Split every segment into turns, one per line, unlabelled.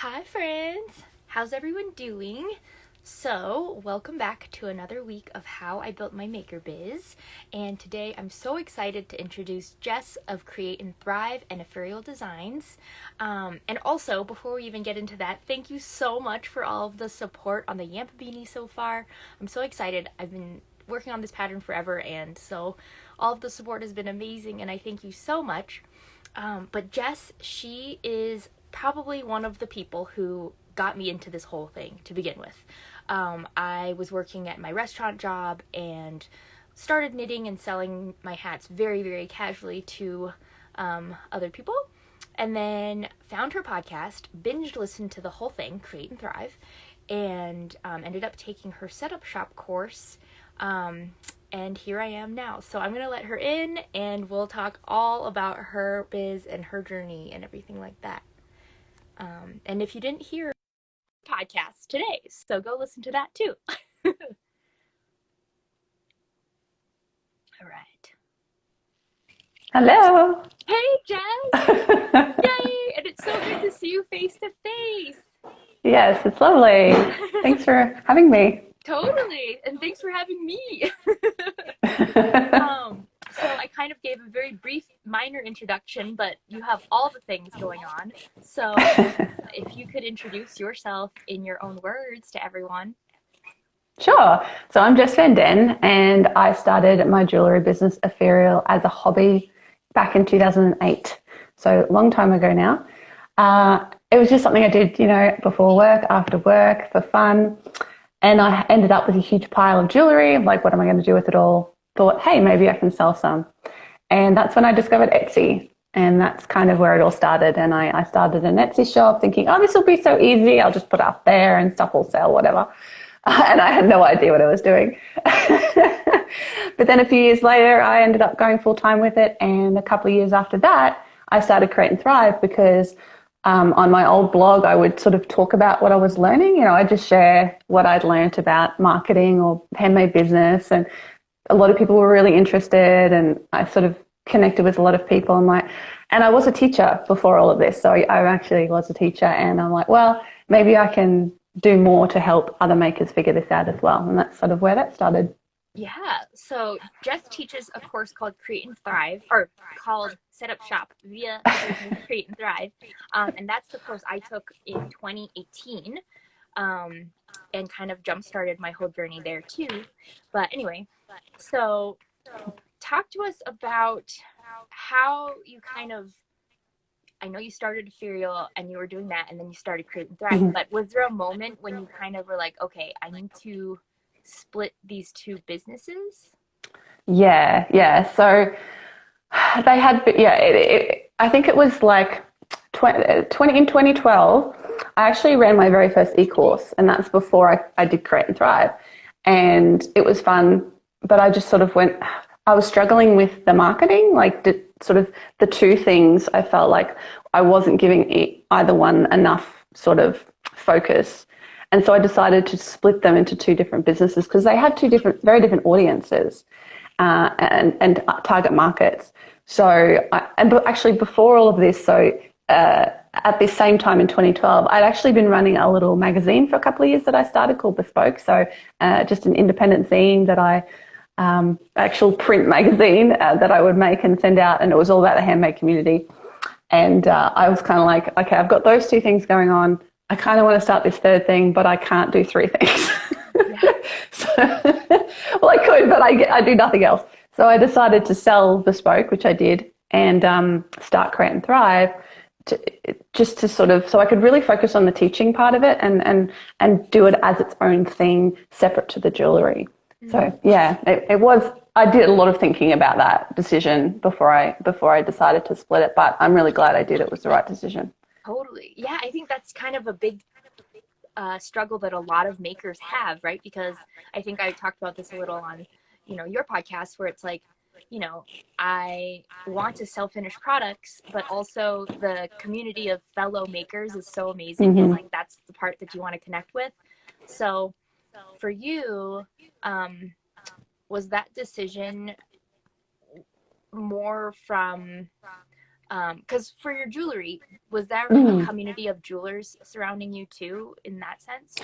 Hi friends! How's everyone doing? So, welcome back to another week of How I Built My Maker Biz. And today I'm so excited to introduce Jess of Create and Thrive and Epheriell Designs. And also, before we even get into that, thank you so much for all of the support on the Yampa Beanie so far. I'm so excited. I've been working on this pattern forever, and so all of the support has been amazing, and I thank you so much. But Jess, she is probably one of the people who got me into this whole thing to begin with. I was working at my restaurant job and started knitting and selling my hats very, very casually to other people. And then found her podcast, binged listened to the whole thing, Create and Thrive, and ended up taking her setup shop course. And here I am now. So I'm going to let her in and we'll talk all about her biz and her journey and everything like that. And if you didn't hear podcast today, so go listen to that too. All right.
Hello.
Hey, Jess! Yay! And it's so good to see you face to face.
Yes, it's lovely. Thanks for having me.
Totally. And thanks for having me. So I kind of gave a very brief, minor introduction, but you have all the things going on. So if you could introduce yourself in your own words to everyone.
Sure. So I'm Jess Van Den, and I started my jewellery business, Epheriell, as a hobby back in 2008. So a long time ago now. It was just something I did, before work, after work, for fun. And I ended up with a huge pile of jewellery. I'm like, what am I going to do with it all? Thought, hey, maybe I can sell some. And that's when I discovered Etsy. And that's kind of where it all started. And I started an Etsy shop thinking, oh, this will be so easy. I'll just put it up there and stuff will sell, whatever. And I had no idea what I was doing. But then a few years later, I ended up going full time with it. And a couple of years after that, I started Create and Thrive because on my old blog, I would sort of talk about what I was learning. I'd just share what I'd learned about marketing or handmade business. And a lot of people were really interested, and I sort of connected with a lot of people. And I was a teacher before all of this. So I actually was a teacher, and I'm like, well, maybe I can do more to help other makers figure this out as well. And that's sort of where that started.
Yeah, so Jess teaches a course called Create and Thrive, or called Set Up Shop via Create and Thrive. And that's the course I took in 2018 and kind of jump-started my whole journey there too. But anyway, so talk to us about how you kind of, I know you started Epheriell and you were doing that and then you started Create and Thrive,
Mm-hmm.
but was there a moment when you kind of were like, okay, I need to split these two businesses?
Yeah. So they had, I think it was like 20 in 2012, I actually ran my very first e-course, and that's before I did Create and Thrive. And it was fun, but I just sort of I was struggling with the marketing, like sort of the two things. I felt like I wasn't giving either one enough sort of focus. And so I decided to split them into two different businesses because they have very different audiences and target markets. So, actually before all of this, at this same time in 2012, I'd actually been running a little magazine for a couple of years that I started called Bespoke. So just an independent zine that actual print magazine that I would make and send out. And it was all about the handmade community. And I was kind of like, okay, I've got those two things going on. I kind of want to start this third thing, but I can't do three things. So, well, I could, but I do nothing else. So I decided to sell Bespoke, which I did, and start Create and Thrive, just to sort of, so I could really focus on the teaching part of it and do it as its own thing, separate to the jewelry. Mm-hmm. So yeah, it was. I did a lot of thinking about that decision before I decided to split it, but I'm really glad I did. It was the right decision.
Totally. Yeah, I think that's kind of a big struggle that a lot of makers have, right? Because I think I talked about this a little on, your podcast, where it's like, I want to sell finished products, but also the community of fellow makers is so amazing. Mm-hmm. And like, that's the part that you want to connect with. So for you, was that decision more from Because for your jewelry, was there like a
Mm.
community of jewelers surrounding you too in that sense?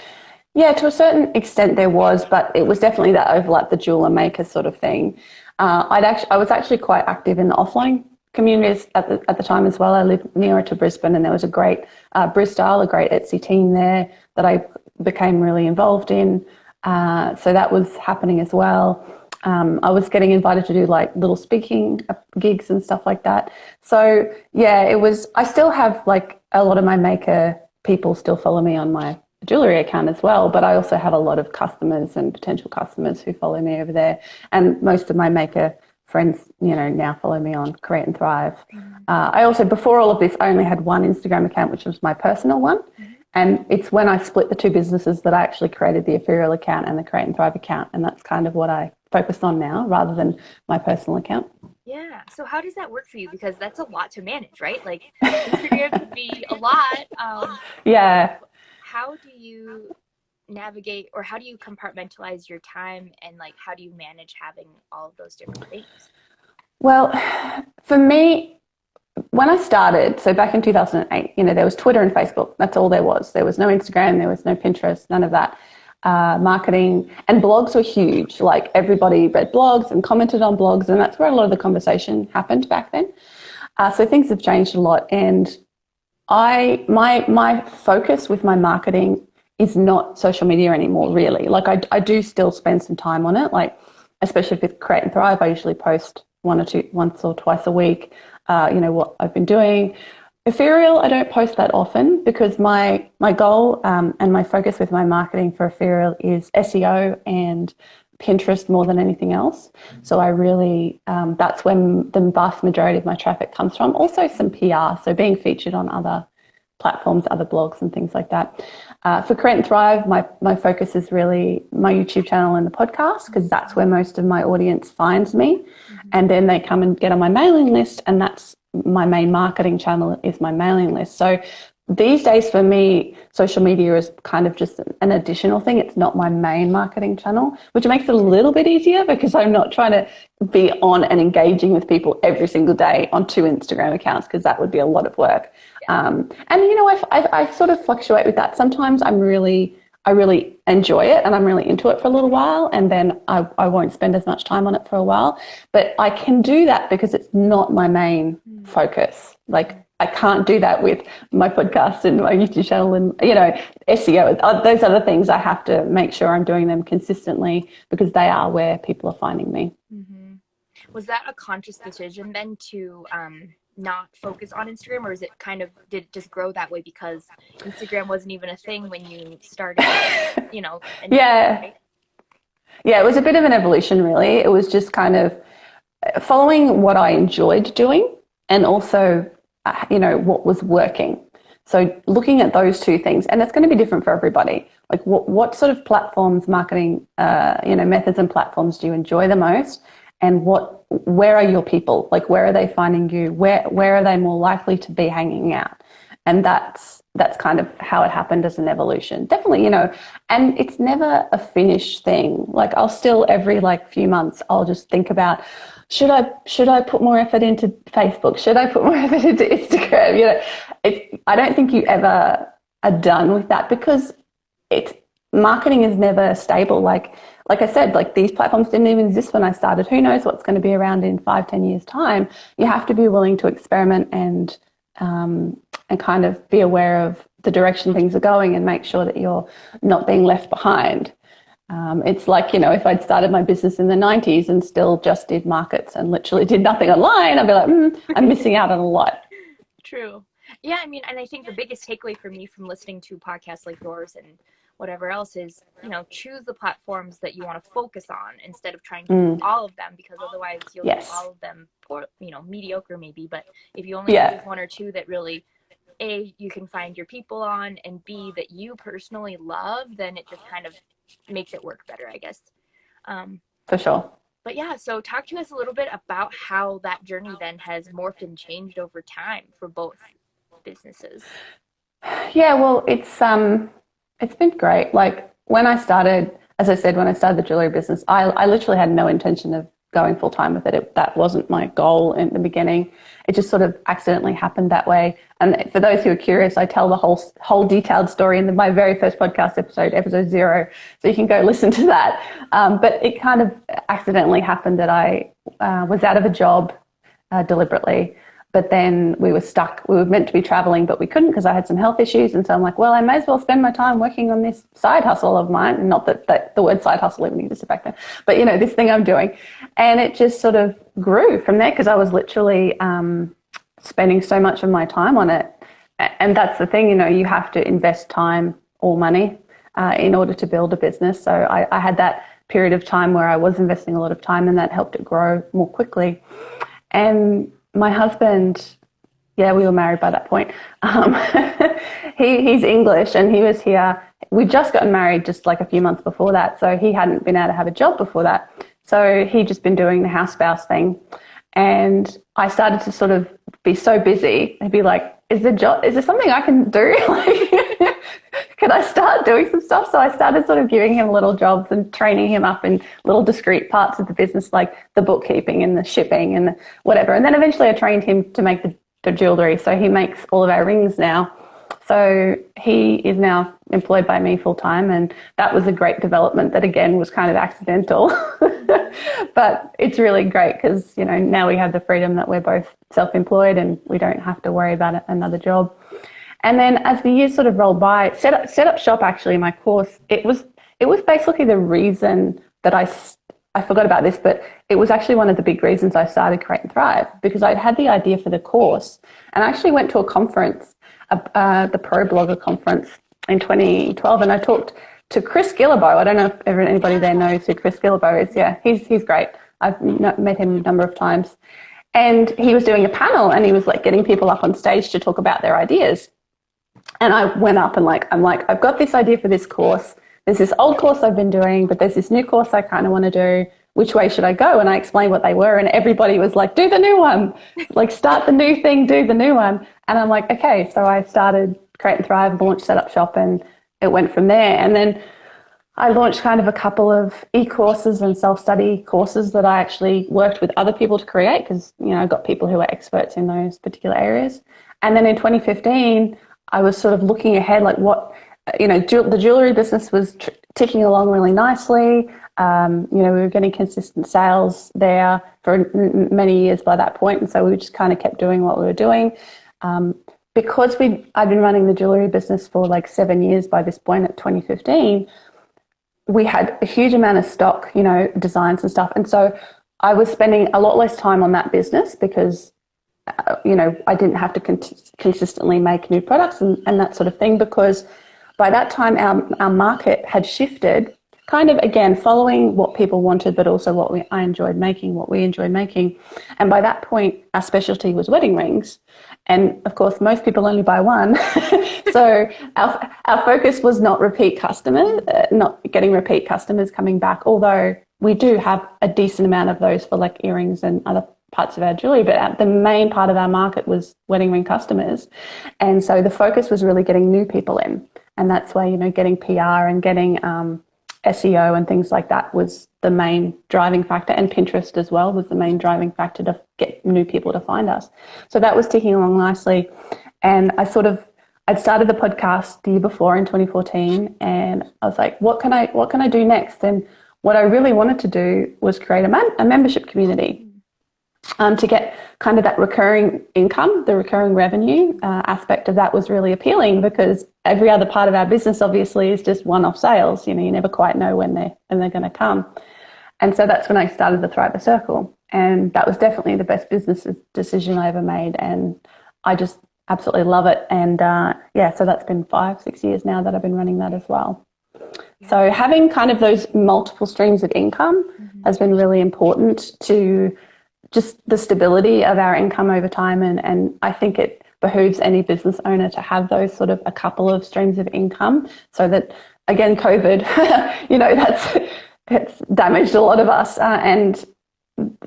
Yeah, to a certain extent there was, but it was definitely that overlap, the jeweler maker sort of thing. I was actually quite active in the offline communities at the time as well. I lived nearer to Brisbane, and there was a great Bristyle, a great Etsy team there that I became really involved in. So that was happening as well. I was getting invited to do like little speaking gigs and stuff like that. So yeah, it was. I still have like a lot of my maker people still follow me on my jewelry account as well, but I also have a lot of customers and potential customers who follow me over there, and most of my maker friends, now follow me on Create and Thrive. I also, before all of this, I only had one Instagram account, which was my personal one, and it's when I split the two businesses that I actually created the Epheriell account and the Create and Thrive account, and that's kind of what I focus on now rather than my personal account.
Yeah. So how does that work for you? Because that's a lot to manage, right? Like Instagram could be a lot.
Yeah.
How do you navigate or how do you compartmentalize your time and like how do you manage having all of those different things?
Well, for me, when I started, so back in 2008, there was Twitter and Facebook. That's all there was. There was no Instagram, there was no Pinterest, none of that. Marketing and blogs were huge. Like everybody read blogs and commented on blogs, and that's where a lot of the conversation happened back then. So things have changed a lot, and my focus with my marketing is not social media anymore, really. Like I do still spend some time on it, like especially with Create and Thrive. I usually post once or twice a week, what I've been doing. Epheriell, I don't post that often because my goal and my focus with my marketing for Epheriell is SEO and Pinterest more than anything else. So I really, that's when the vast majority of my traffic comes from. Also some PR, so being featured on other platforms, other blogs and things like that. For Create and Thrive, my focus is really my YouTube channel and the podcast because that's where most of my audience finds me. And then they come and get on my mailing list, and that's my main marketing channel is my mailing list. So these days for me, social media is kind of just an additional thing. It's not my main marketing channel, which makes it a little bit easier because I'm not trying to be on and engaging with people every single day on two Instagram accounts because that would be a lot of work. And I sort of fluctuate with that. Sometimes I really enjoy it and I'm really into it for a little while, and then I won't spend as much time on it for a while. But I can do that because it's not my main focus. Like I can't do that with my podcast and my YouTube channel and, SEO. Those other things I have to make sure I'm doing them consistently because they are where people are finding me.
Mm-hmm. Was that a conscious decision then to not focus on Instagram, or is it did it just grow that way because Instagram wasn't even a thing when you started,
Yeah.
right?
Yeah, it was a bit of an evolution, really. It was just kind of following what I enjoyed doing and also, what was working. So looking at those two things, and it's going to be different for everybody. Like what sort of platforms, marketing, methods and platforms do you enjoy the most? And where are your people? Like, where are they finding you? Where are they more likely to be hanging out? And that's kind of how it happened as an evolution. Definitely, and it's never a finished thing. Like I'll still every few months, I'll just think about, should I put more effort into Facebook? Should I put more effort into Instagram? I don't think you ever are done with that because marketing is never stable. Like I said, these platforms didn't even exist when I started. Who knows what's going to be around in 5-10 years time? You have to be willing to experiment and kind of be aware of the direction things are going and make sure that you're not being left behind. It's like, if I'd started my business in the 90s and still just did markets and literally did nothing online, I'd be like, I'm missing out on a lot.
True. Yeah, and I think the biggest takeaway for me from listening to podcasts like yours and whatever else is, choose the platforms that you want to focus on instead of trying to do all of them, because otherwise you'll do all of them poor, mediocre maybe. But if you only choose one or two that really, A, you can find your people on, and B, that you personally love, then it just kind of makes it work better, I guess.
For sure.
But yeah, so talk to us a little bit about how that journey then has morphed and changed over time for both businesses.
Yeah, well, it's been great. Like when I started, as I said, when I started the jewelry business, I literally had no intention of going full time with it. That wasn't my goal in the beginning. It just sort of accidentally happened that way. And for those who are curious, I tell the whole detailed story in my very first podcast episode 0. So you can go listen to that. But it kind of accidentally happened that I was out of a job deliberately. But then we were stuck. We were meant to be traveling, but we couldn't because I had some health issues. And so I'm like, well, I may as well spend my time working on this side hustle of mine. And not that the word side hustle even existed back then, but, you know, this thing I'm doing. And it just sort of grew from there because I was literally spending so much of my time on it. And that's the thing, you know, you have to invest time or money in order to build a business. So I had that period of time where I was investing a lot of time, and that helped it grow more quickly. And my husband, yeah, we were married by that point. He's English, and he was here. We'd just gotten married just like a few months before that. So he hadn't been able to have a job before that. So he'd just been doing the house spouse thing. And I started to sort of be so busy. He'd be like, is there something I can do? Like, can I start doing some stuff? So I started sort of giving him little jobs and training him up in little discrete parts of the business, like the bookkeeping and the shipping and whatever. And then eventually I trained him to make the jewellery. So he makes all of our rings now. So he is now employed by me full time, and that was a great development that again was kind of accidental. But it's really great because, you know, now we have the freedom that we're both self-employed and we don't have to worry about another job. And then as the years sort of rolled by, set up shop, actually, my course, it was basically the reason that I forgot about this, but it was actually one of the big reasons I started Create and Thrive, because I'd had the idea for the course, and I actually went to a conference, the Pro Blogger conference in 2012, and I talked to Chris Gillibo. I don't know if anybody there knows who Chris Gillibo is. Yeah, he's great. I've met him a number of times. And he was doing a panel, and he was like getting people up on stage to talk about their ideas. And I went up and I'm like, I've got this idea for this course. There's this old course I've been doing, but there's this new course I kind of want to do. Which way should I go? And I explained what they were, and everybody was like, do the new one. Like, start the new thing, do the new one. And I'm like, okay. So I started Create and Thrive, launched Set Up Shop, and it went from there. And then I launched kind of a couple of e-courses and self-study courses that I actually worked with other people to create because, you know, I got people who are experts in those particular areas. And then in 2015, I was sort of looking ahead, like what, you know, the jewelry business was ticking along really nicely. You know, we were getting consistent sales there for many years by that point. And so we just kind of kept doing what we were doing. Because I'd been running the jewelry business for like 7 years by this point at 2015, we had a huge amount of stock, you know, designs and stuff. And so I was spending a lot less time on that business because, you know, I didn't have to consistently make new products and that sort of thing, because by that time our market had shifted kind of, again, following what people wanted, but also what we enjoyed making. And by that point, our specialty was wedding rings. And of course, most people only buy one. So our focus was not repeat customers, not getting repeat customers coming back, although we do have a decent amount of those for like earrings and other parts of our jewelry. But the main part of our market was wedding ring customers. And so the focus was really getting new people in. And that's why, you know, getting PR and getting SEO and things like that was the main driving factor, and Pinterest as well was the main driving factor to get new people to find us. So that was ticking along nicely. And I'd started the podcast the year before in 2014, and I was like, what can I do next? And what I really wanted to do was create a membership community to get kind of that recurring income, the recurring revenue aspect of that was really appealing, because every other part of our business obviously is just one-off sales. You know, you never quite know when they're going to come. And so that's when I started the Thriver Circle, and that was definitely the best business decision I ever made, and I just absolutely love it. And so that's been 5-6 years now that I've been running that as well. So having kind of those multiple streams of income has been really important to just the stability of our income over time. And I think it behooves any business owner to have those sort of a couple of streams of income, so that, again, COVID, you know, it's damaged a lot of us. And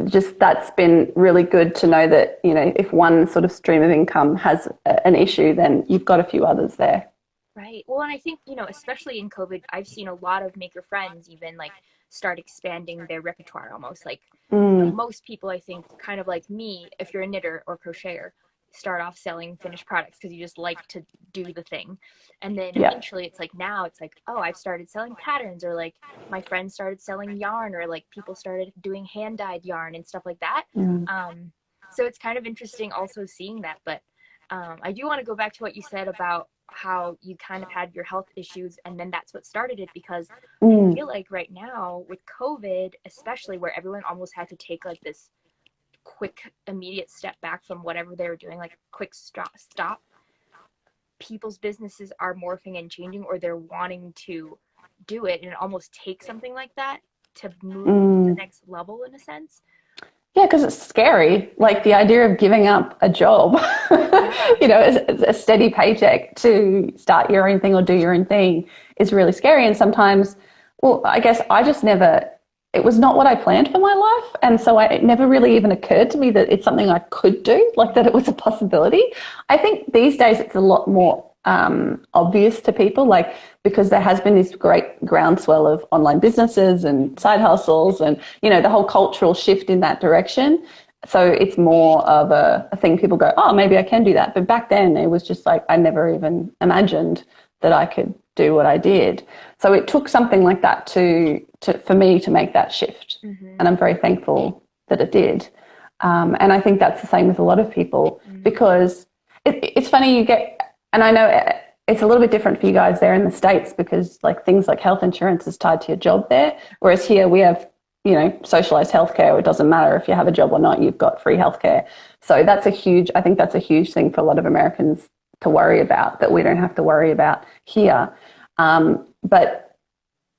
just that's been really good to know that, you know, if one sort of stream of income has an issue, then you've got a few others there.
Right. Well, and I think, you know, especially in COVID, I've seen a lot of maker friends even like start expanding their repertoire almost. Like most people, I think, kind of like me, if you're a knitter or crocheter, start off selling finished products because you just like to do the thing. And then eventually it's like, now it's like, oh, I've started selling patterns, or like my friends started selling yarn, or like people started doing hand dyed yarn and stuff like that. So it's kind of interesting also seeing that. But I do want to go back to what you said about how you kind of had your health issues and then that's what started it, because I feel like right now with COVID, especially, where everyone almost had to take like this quick immediate step back from whatever they were doing, like quick stop, people's businesses are morphing and changing, or they're wanting to do it, and it almost takes something like that to move to the next level in a sense.
Yeah, because it's scary. Like the idea of giving up a job, you know, a steady paycheck to start your own thing or do your own thing is really scary. And sometimes, well, I guess I just never, it was not what I planned for my life. And so it never really even occurred to me that it's something I could do, like that it was a possibility. I think these days it's a lot more obvious to people, like, because there has been this great groundswell of online businesses and side hustles and, you know, the whole cultural shift in that direction. So it's more of a thing people go, oh, maybe I can do that. But back then it was just like, I never even imagined that I could do what I did. So it took something like that for me to make that shift. And I'm very thankful that it did. And I think that's the same with a lot of people, because it's funny, you get, and I know it's a little bit different for you guys there in the States, because like things like health insurance is tied to your job there. Whereas here we have, you know, socialized healthcare. It doesn't matter if you have a job or not, you've got free healthcare. So I think that's a huge thing for a lot of Americans to worry about, that we don't have to worry about here. But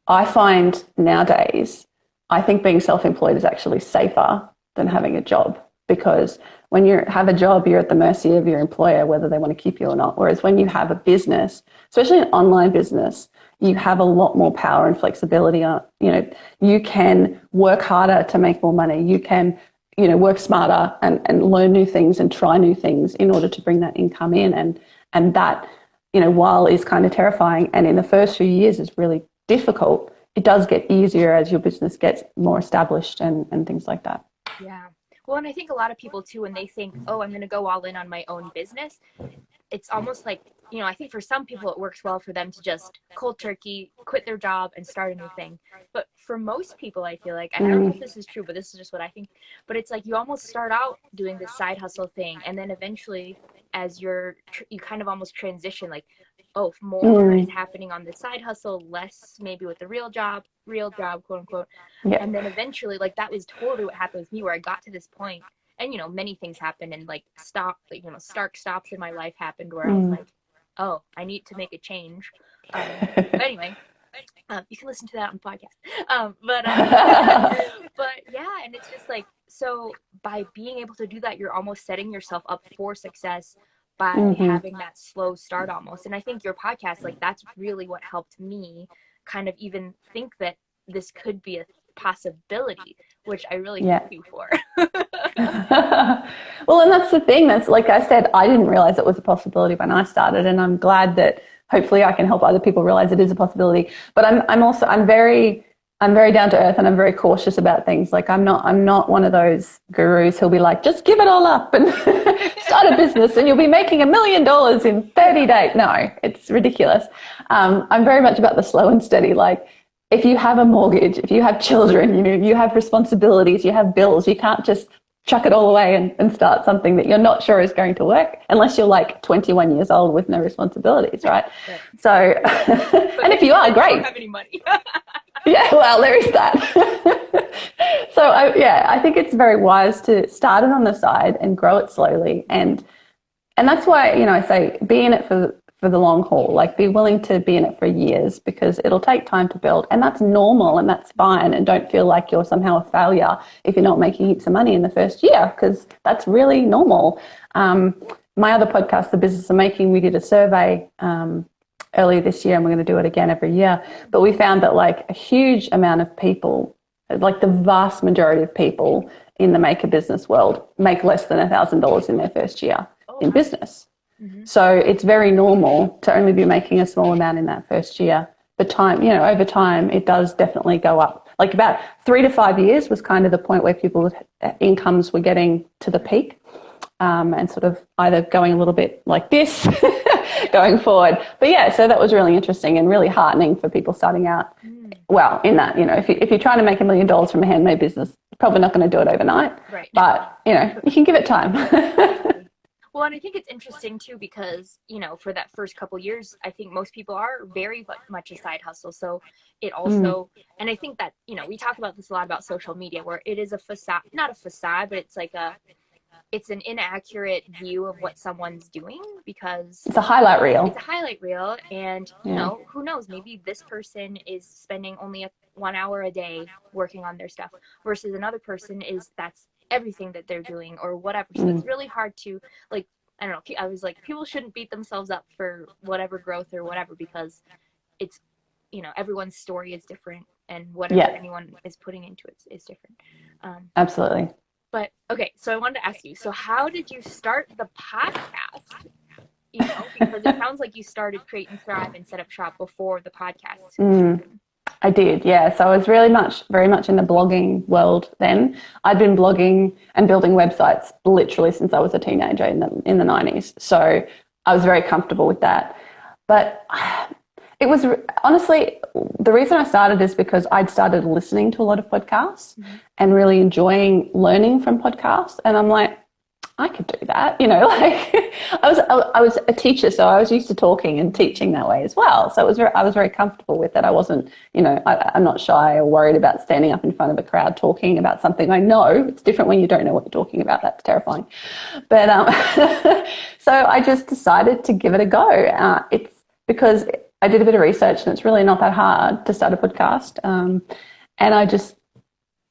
I find nowadays, I think being self-employed is actually safer than having a job, because when you have a job, you're at the mercy of your employer, whether they want to keep you or not. Whereas when you have a business, especially an online business, you have a lot more power and flexibility. You know, you can work harder to make more money. You can, you know, work smarter and learn new things and try new things in order to bring that income in. And that, you know, while is kind of terrifying and in the first few years is really difficult, it does get easier as your business gets more established and things like that.
Yeah. Well, and I think a lot of people too, when they think, oh, I'm going to go all in on my own business, it's almost like, you know, I think for some people it works well for them to just cold turkey, quit their job and start a new thing. But for most people, I feel like, and I don't know if this is true, but this is just what I think, but it's like you almost start out doing this side hustle thing, and then eventually as you kind of almost transition, like, oh, more is happening on the side hustle, less maybe with the real job, quote unquote. Yeah. And then eventually, like, that was totally what happened with me, where I got to this point, and, you know, many things happened, and like stark stops in my life happened where I was like, oh, I need to make a change. But anyway, you can listen to that on the podcast. But yeah, and it's just like, so by being able to do that, you're almost setting yourself up for success by having that slow start almost. And I think your podcast, like, that's really what helped me kind of even think that this could be a possibility, which I really thank you for.
Well, and that's the thing. That's, like I said, I didn't realize it was a possibility when I started, and I'm glad that hopefully I can help other people realize it is a possibility. But I'm very down to earth, and I'm very cautious about things. Like I'm not one of those gurus who'll be like, just give it all up and start a business and you'll be making $1 million in 30 days. No, it's ridiculous. I'm very much about the slow and steady. Like, if you have a mortgage, if you have children, you know, you have responsibilities, you have bills, you can't just chuck it all away and start something that you're not sure is going to work, unless you're like 21 years old with no responsibilities, right? So, and if you are, great.
Don't have any money.
Yeah, well, there is that. So, I think it's very wise to start it on the side and grow it slowly. And that's why, you know, I say be in it for the long haul. Like, be willing to be in it for years, because it'll take time to build. And that's normal and that's fine. And don't feel like you're somehow a failure if you're not making heaps of money in the first year, because that's really normal. My other podcast, The Business of Making, we did a survey earlier this year, and we're going to do it again every year. But we found that, like, a huge amount of people, like the vast majority of people in the maker business world, make less than $1,000 in their first year in business. So it's very normal to only be making a small amount in that first year. But time, you know, over time, it does definitely go up like about 3 to 5 years was kind of the point where people's incomes were getting to the peak, and sort of either going a little bit like this going forward. But yeah, so that was really interesting and really heartening for people starting out. Well, in that, if you're trying to make $1 million from a handmade business, you're probably not going to do it overnight.
Right.
But, you can give it time.
Well, and I think it's interesting too because, for that first couple years, I think most people are very much a side hustle. So it also, and I think that, we talk about this a lot about social media where it is a facade, not a facade, but it's like it's an inaccurate view of what someone's doing because
it's a highlight reel.
It's a highlight reel. And, who knows, maybe this person is spending only 1 hour a day working on their stuff versus another person that's everything that they're doing or whatever. So it's really hard to, like, I don't know, I was like, people shouldn't beat themselves up for whatever growth or whatever because it's, everyone's story is different and whatever anyone is putting into it is different.
Absolutely.
But okay, so I wanted to ask you, so how did you start the podcast? Because it sounds like you started Create and Thrive and Set Up Shop before the podcast.
I did, yeah. So I was very much in the blogging world then. I'd been blogging and building websites literally since I was a teenager in the 90s. So I was very comfortable with that. But it was honestly, the reason I started is because I'd started listening to a lot of podcasts and really enjoying learning from podcasts. And I'm like, I could do that, like I was a teacher, so I was used to talking and teaching that way as well. So I was very comfortable with it. I wasn't, I'm not shy or worried about standing up in front of a crowd talking about something I know. It's different when you don't know what you're talking about. That's terrifying. But so I just decided to give it a go. It's because I did a bit of research and it's really not that hard to start a podcast. And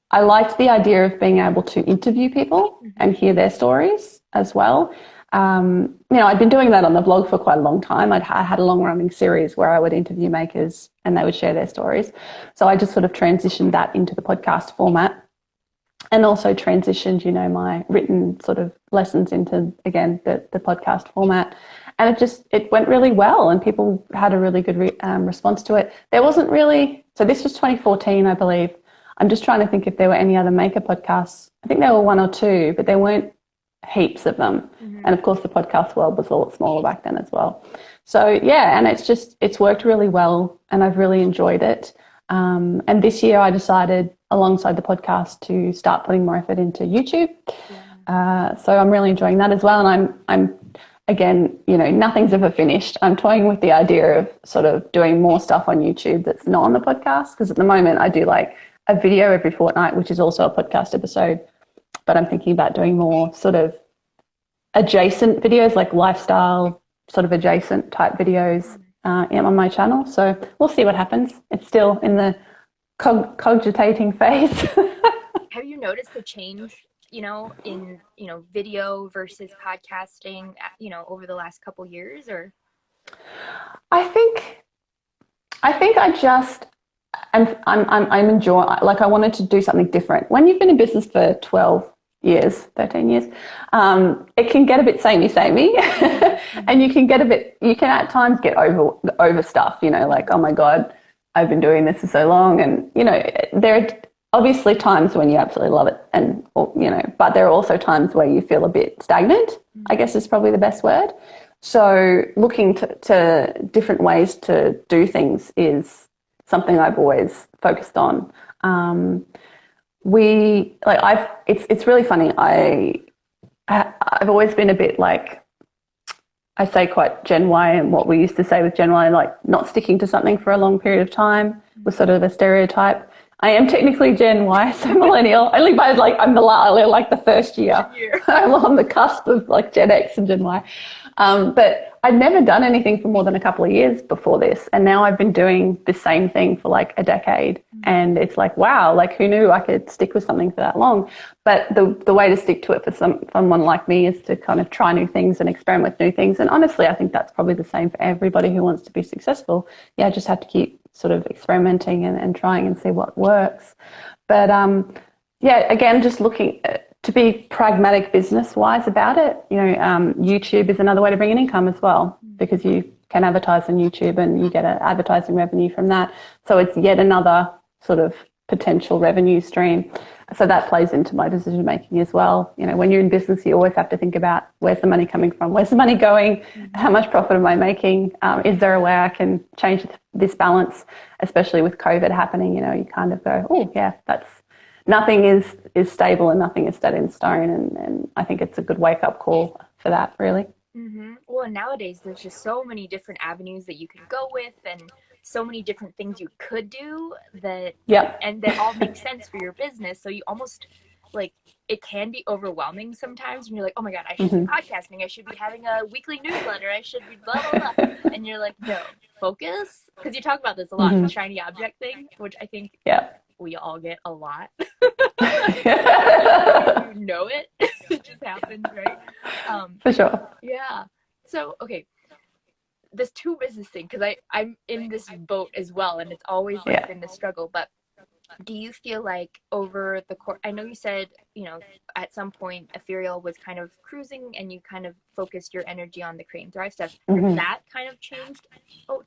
I liked the idea of being able to interview people and hear their stories as well. I'd been doing that on the blog for quite a long time. I had a long-running series where I would interview makers and they would share their stories. So I just sort of transitioned that into the podcast format and also transitioned, my written sort of lessons into, again, the podcast format. And it went really well and people had a really good response to it. There wasn't really, so this was 2014, I believe. I'm just trying to think if there were any other maker podcasts. I think there were 1 or 2, but there weren't heaps of them. And of course the podcast world was a lot smaller back then as well. So yeah, and it's worked really well and I've really enjoyed it. And this year I decided alongside the podcast to start putting more effort into YouTube. So I'm really enjoying that as well. And I'm again, nothing's ever finished. I'm toying with the idea of sort of doing more stuff on YouTube that's not on the podcast because at the moment I do like a video every fortnight, which is also a podcast episode, but I'm thinking about doing more sort of adjacent videos, like lifestyle sort of adjacent type videos on my channel. So we'll see what happens. It's still in the cogitating phase.
Have you noticed the change, in, video versus podcasting, over the last couple years or?
I think I'm enjoying, like I wanted to do something different. When you've been in business for 13 years, it can get a bit samey, and you can at times get over stuff, like, oh my God, I've been doing this for so long. And, there are obviously times when you absolutely love it but there are also times where you feel a bit stagnant, I guess is probably the best word. So looking to different ways to do things is something I've always focused on. It's really funny. I've always been a bit like, I say quite Gen Y, and what we used to say with Gen Y, like not sticking to something for a long period of time was sort of a stereotype. I am technically Gen Y, so millennial. Only by I'm the first year. I'm on the cusp of like Gen X and Gen Y. But I'd never done anything for more than a couple of years before this. And now I've been doing the same thing for like a decade. And it's like, wow, like who knew I could stick with something for that long? But the way to stick to it for someone like me is to kind of try new things and experiment with new things. And honestly, I think that's probably the same for everybody who wants to be successful. Yeah, just have to keep sort of experimenting and trying and see what works. But again, just looking to be pragmatic business-wise about it. YouTube is another way to bring in income as well, because you can advertise on YouTube and you get an advertising revenue from that. So it's yet another sort of potential revenue stream. So that plays into my decision making as well. You know, when you're in business, you always have to think about where's the money coming from, where's the money going, how much profit am I making? Is there a way I can change this balance, especially with COVID happening? You know, you kind of go, oh yeah, nothing is stable and nothing is set in stone, and I think it's a good wake up call for that, really.
Mm-hmm. Well, and nowadays there's just so many different avenues that you can go with, and so many different things you could do that, and that all make sense for your business. So you almost like, it can be overwhelming sometimes when you're like, oh my God, I should be podcasting, I should be having a weekly newsletter, I should be blah, blah, blah. And you're like, no, focus. Because you talk about this a lot, the shiny object thing, which I think we all get a lot. You know it. It just happens, right?
For sure.
Yeah. So, okay. This two business thing, because I'm in this boat as well, and it's always like been the struggle. But do you feel like over the course, I know you said, you know, at some point Epheriell was kind of cruising and you kind of focused your energy on the Create and Thrive stuff. Has that kind of changed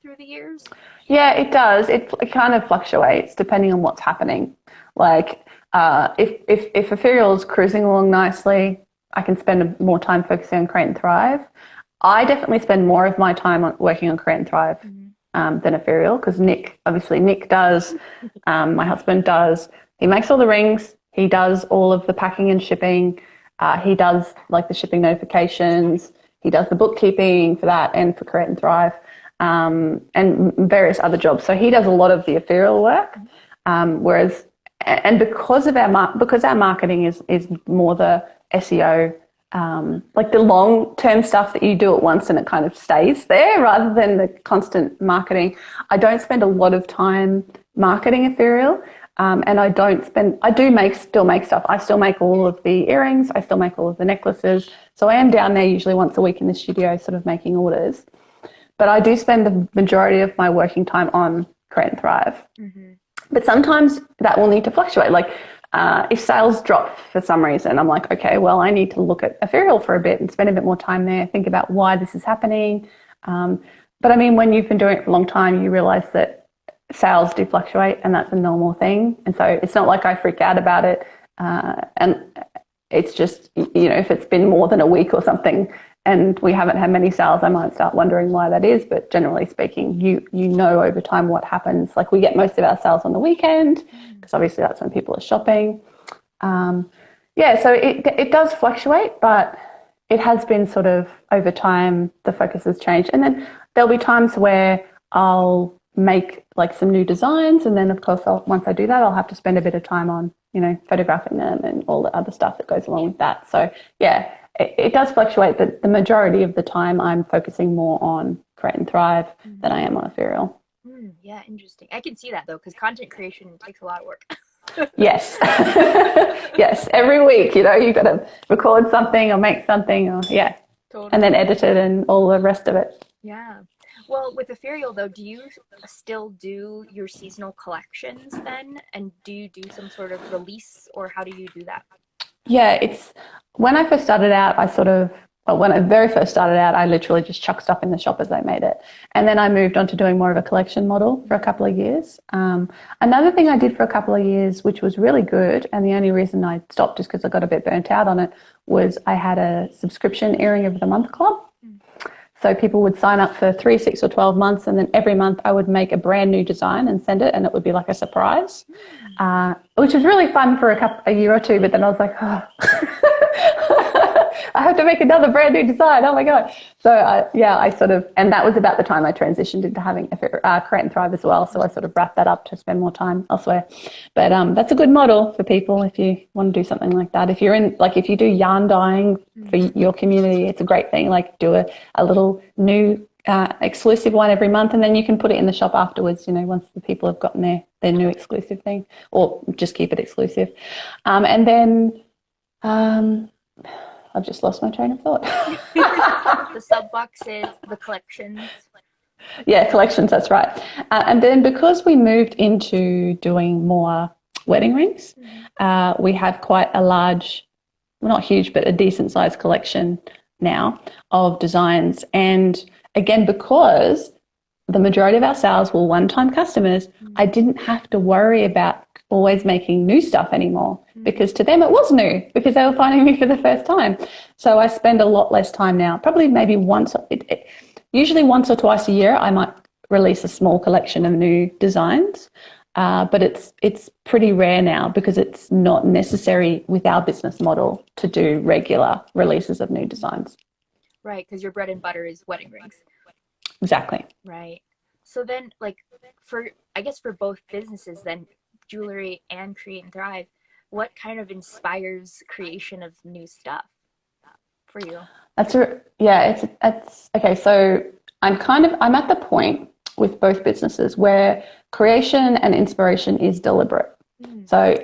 through the years? Yeah,
it does. It kind of fluctuates depending on what's happening. Like if Epheriell is cruising along nicely, I can spend more time focusing on Create and Thrive. I definitely spend more of my time working on Create and Thrive than Epheriell, because Nick does, my husband does. He makes all the rings. He does all of the packing and shipping. He does like the shipping notifications. He does the bookkeeping for that and for Create and Thrive, and various other jobs. So he does a lot of the Epheriell work, whereas, and because our marketing is more the SEO, like the long-term stuff that you do at once and it kind of stays there rather than the constant marketing. I don't spend a lot of time marketing Epheriell, and I still make stuff. I still make all of the earrings. I still make all of the necklaces. So I am down there usually once a week in the studio sort of making orders. But I do spend the majority of my working time on Create and Thrive. But sometimes that will need to fluctuate. Like, if sales drop for some reason, I'm like, okay, well, I need to look at Epheriell for a bit and spend a bit more time there, think about why this is happening. But I mean, when you've been doing it for a long time, you realize that sales do fluctuate and that's a normal thing. And so it's not like I freak out about it. And it's just, you know, if it's been more than a week or something and we haven't had many sales, I might start wondering why that is. But generally speaking, you know over time what happens. Like, we get most of our sales on the weekend because obviously that's when people are shopping. So it does fluctuate, but it has been sort of over time, the focus has changed. And then there'll be times where I'll make like some new designs, and then of course once I do that, I'll have to spend a bit of time on, you know, photographing them and all the other stuff that goes along with that. So yeah, it does fluctuate, but the majority of the time I'm focusing more on Create and Thrive than I am on Epheriell.
Yeah, interesting. I can see that though, because content creation takes a lot of work.
Yes. Yes, every week, you know, you've got to record something or make something, or totally. And then edit it and all the rest of it.
Yeah. Well, with Epheriell though, do you still do your seasonal collections then? And do you do some sort of release, or how do you do that?
Yeah, it's when I first started out, when I very first started out, I literally just chucked stuff in the shop as I made it. And then I moved on to doing more of a collection model for a couple of years. Another thing I did for a couple of years, which was really good, and the only reason I stopped is because I got a bit burnt out on it, was I had a subscription earring of the month club. So people would sign up for 3, 6 or 12 months, and then every month I would make a brand new design and send it, and it would be like a surprise, which was really fun for a year or two. But then I was like, oh, I have to make another brand new design. Oh my God. So I sort of, and that was about the time I transitioned into having Create and Thrive as well. So I sort of wrapped that up to spend more time elsewhere. But that's a good model for people if you want to do something like that. If you're if you do yarn dyeing for your community, it's a great thing. Like, do a little new exclusive one every month, and then you can put it in the shop afterwards, you know, once the people have gotten their new exclusive thing, or just keep it exclusive. And then I've just lost my train of thought.
The sub boxes, the collections.
Yeah, collections, that's right. And then because we moved into doing more wedding rings, we have quite a large, well, not huge, but a decent sized collection now of designs. And again, because the majority of our sales were one-time customers, I didn't have to worry about always making new stuff anymore, because to them it was new because they were finding me for the first time. So I spend a lot less time now, probably maybe usually once or twice a year I might release a small collection of new designs, but it's pretty rare now because it's not necessary with our business model to do regular releases of new designs.
Right, because your bread and butter is wedding rings.
Exactly.
Right. So then, like, I guess for both businesses, then jewelry and Create and Thrive, what kind of inspires creation of new stuff for you?
It's okay. So I'm at the point with both businesses where creation and inspiration is deliberate. So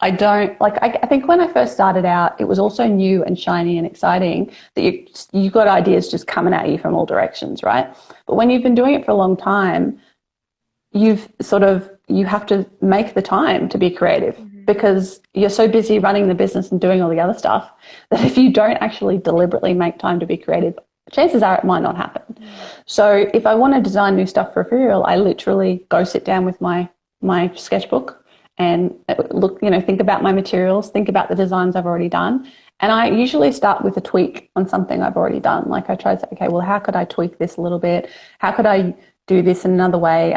I think when I first started out, it was also new and shiny and exciting that you got ideas just coming at you from all directions, right? But when you've been doing it for a long time, you have to make the time to be creative, because you're so busy running the business and doing all the other stuff that if you don't actually deliberately make time to be creative, chances are it might not happen. So if I want to design new stuff for Epheriell, I literally go sit down with my sketchbook and think about my materials, think about the designs I've already done. And I usually start with a tweak on something I've already done. Like I try to say, okay, well, how could I tweak this a little bit? How could I do this in another way?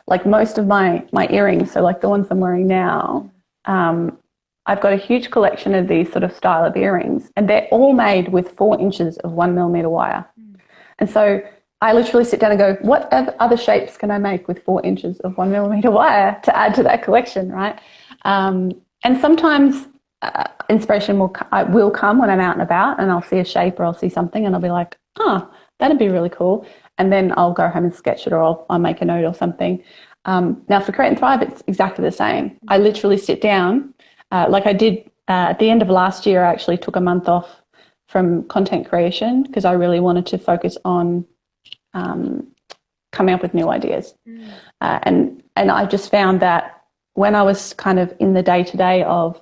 Like most of my earrings, so like the ones I'm wearing now, I've got a huge collection of these sort of style of earrings, and they're all made with 4 inches of 1mm wire. And so I literally sit down and go, what other shapes can I make with 4 inches of 1mm wire to add to that collection, right? And sometimes inspiration will come when I'm out and about, and I'll see a shape or I'll see something and I'll be like, that'd be really cool. And then I'll go home and sketch it, or I'll make a note or something. Now for Create and Thrive, it's exactly the same. I literally sit down, like I did at the end of last year. I actually took a month off from content creation because I really wanted to focus on coming up with new ideas. And I just found that when I was kind of in the day-to-day of,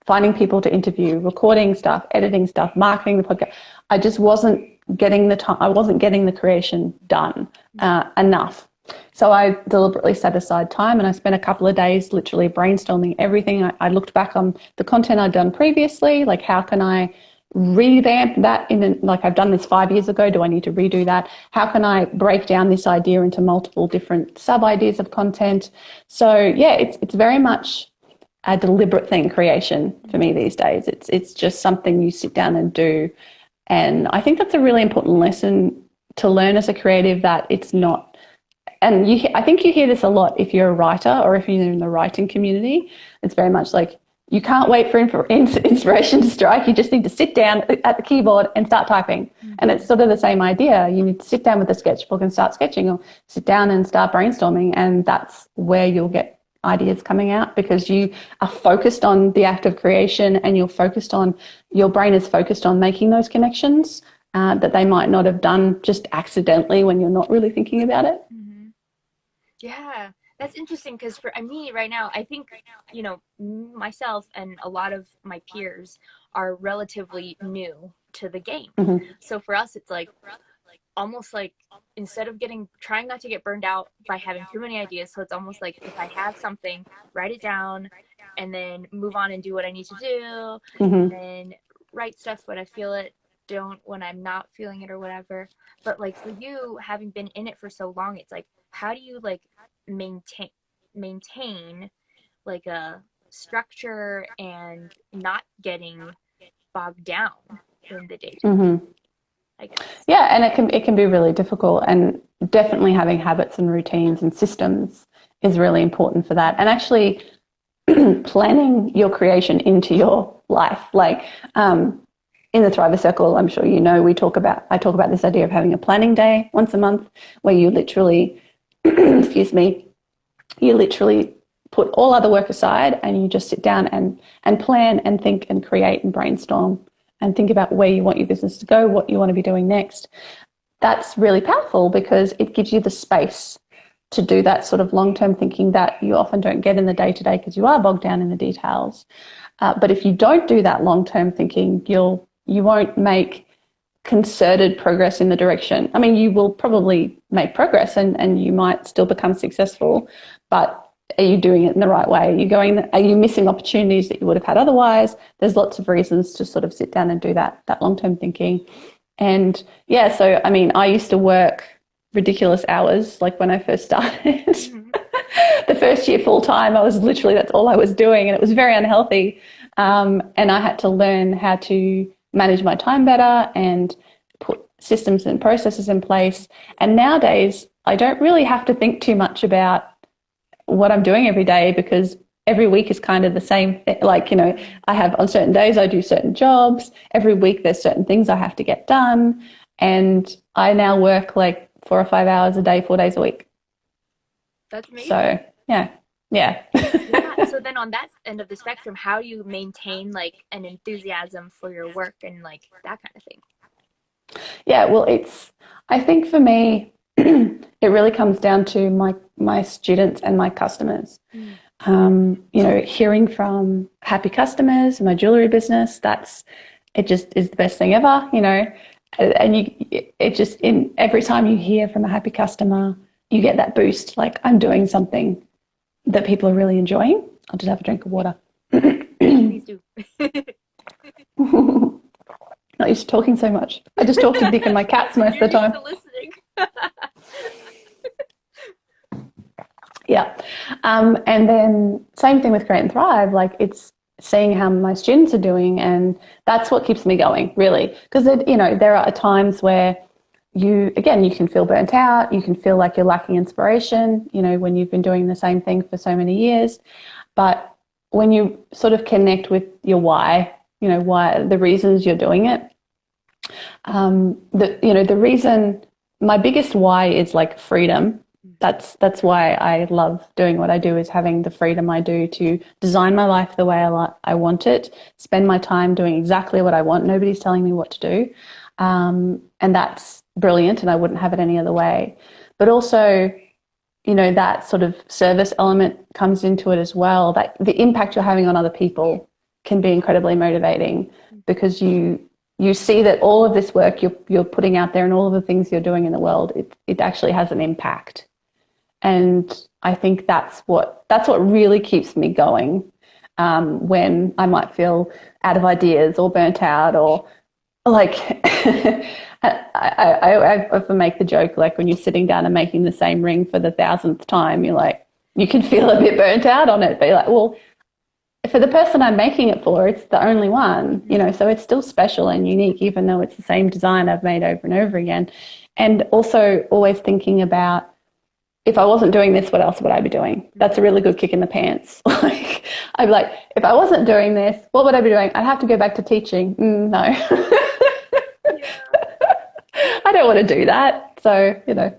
finding people to interview, recording stuff, editing stuff, marketing the podcast, I just wasn't getting the time. I wasn't getting the creation done enough. So I deliberately set aside time, and I spent a couple of days literally brainstorming everything. I looked back on the content I'd done previously, like how can I revamp that like I've done this 5 years ago, do I need to redo that? How can I break down this idea into multiple different sub-ideas of content? So yeah, it's very much a deliberate thing, creation for me these days. It's just something you sit down and do. And I think that's a really important lesson to learn as a creative, that it's not, and I think you hear this a lot if you're a writer or if you're in the writing community. It's very much like, you can't wait for inspiration to strike. You just need to sit down at the keyboard and start typing. And it's sort of the same idea. You need to sit down with a sketchbook and start sketching, or sit down and start brainstorming. And that's where you'll get ideas coming out, because you are focused on the act of creation, and your brain is focused on making those connections that they might not have done just accidentally when you're not really thinking about it.
Yeah, that's interesting, because for me right now, I think, myself and a lot of my peers are relatively new to the game. So for us, it's like almost like, instead of trying not to get burned out by having too many ideas, so it's almost like if I have something, write it down and then move on and do what I need to do, and then write stuff when I feel it, don't when I'm not feeling it or whatever. But like for you, having been in it for so long, it's like, how do you like maintain like a structure and not getting bogged down in the day? I guess.
Yeah, and it can be really difficult, and definitely having habits and routines and systems is really important for that. And actually planning your creation into your life. Like in the Thriver Circle, I'm sure I talk about this idea of having a planning day once a month, where you literally you literally put all other work aside and you just sit down and plan and think and create and brainstorm and think about where you want your business to go, what you want to be doing next. That's really powerful, because it gives you the space to do that sort of long-term thinking that you often don't get in the day-to-day because you are bogged down in the details. But if you don't do that long-term thinking, you won't make concerted progress in the direction. I mean, you will probably make progress and you might still become successful, but are you doing it in the right way? Are you missing opportunities that you would have had otherwise? There's lots of reasons to sort of sit down and do that long-term thinking. And yeah, so I mean, I used to work ridiculous hours, like when I first started. The first year full time, that's all I was doing, and it was very unhealthy. And I had to learn how to manage my time better and put systems and processes in place. And nowadays, I don't really have to think too much about what I'm doing every day, because every week is kind of the same thing. Like, you know, I have on certain days I do certain jobs. Every week there's certain things I have to get done. And I now work like 4 or 5 hours a day, 4 days a week.
That's amazing.
So, yeah.
Yeah. So then on that end of the spectrum, how do you maintain like an enthusiasm for your work and like that kind of thing?
Yeah, well, I think for me, it really comes down to my students and my customers. You know, hearing from happy customers in my jewelry business, it just is the best thing ever, you know. And every time you hear from a happy customer, you get that boost, like I'm doing something that people are really enjoying. I'll just have a drink of water.
Please do.
Not used to talking so much. I just talk to Nick and my cats most of the time.
Listening.
Yeah. And then same thing with Create and Thrive. Like, it's seeing how my students are doing, and that's what keeps me going, really. Because, you know, there are times where you can feel burnt out. You can feel like you're lacking inspiration, you know, when you've been doing the same thing for so many years. But when you sort of connect with your why, you know, why, the reasons you're doing it, the reason, my biggest why is like freedom. That's why I love doing what I do, is having the freedom I do to design my life the way I want it, spend my time doing exactly what I want. Nobody's telling me what to do. And that's brilliant, and I wouldn't have it any other way. But also, you know, that sort of service element comes into it as well. That the impact you're having on other people can be incredibly motivating, because you see that all of this work you're putting out there and all of the things you're doing in the world, it actually has an impact. And I think that's what really keeps me going when I might feel out of ideas or burnt out, or like I often make the joke, like when you're sitting down and making the same ring for the 1,000th time, you're like, you can feel a bit burnt out on it, but you're like, well, for the person I'm making it for, it's the only one, you know, so it's still special and unique, even though it's the same design I've made over and over again. And also always thinking about, if I wasn't doing this, what else would I be doing? That's a really good kick in the pants. Like, I'd be like, if I wasn't doing this, what would I be doing? I'd have to go back to teaching. No. I don't want to do that. So, you know.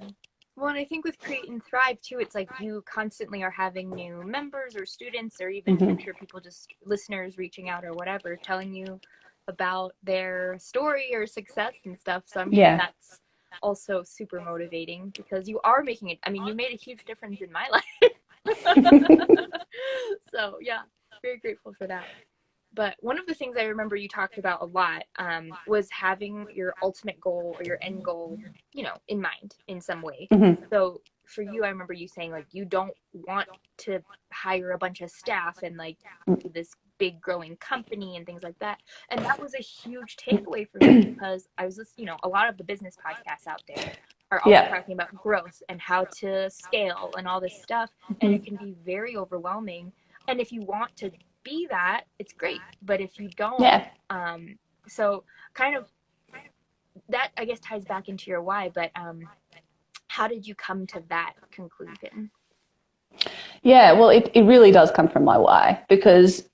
Well, and I think with Create and Thrive too, it's like you constantly are having new members or students, or even I'm sure people, just listeners reaching out or whatever, telling you about their story or success and stuff. So I'm sure that's also super motivating, because you are making it. I mean, you made a huge difference in my life. So yeah, very grateful for that. But one of the things I remember you talked about a lot was having your ultimate goal or your end goal, you know, in mind in some way. So for you, I remember you saying, like, you don't want to hire a bunch of staff and like do this big growing company and things like that. And that was a huge takeaway for me, because I was just, you know, a lot of the business podcasts out there are always talking about growth and how to scale and all this stuff. And it can be very overwhelming. And if you want to be that, it's great. But if you don't, so kind of that, I guess, ties back into your why. But how did you come to that conclusion?
Yeah, well, it really does come from my why, because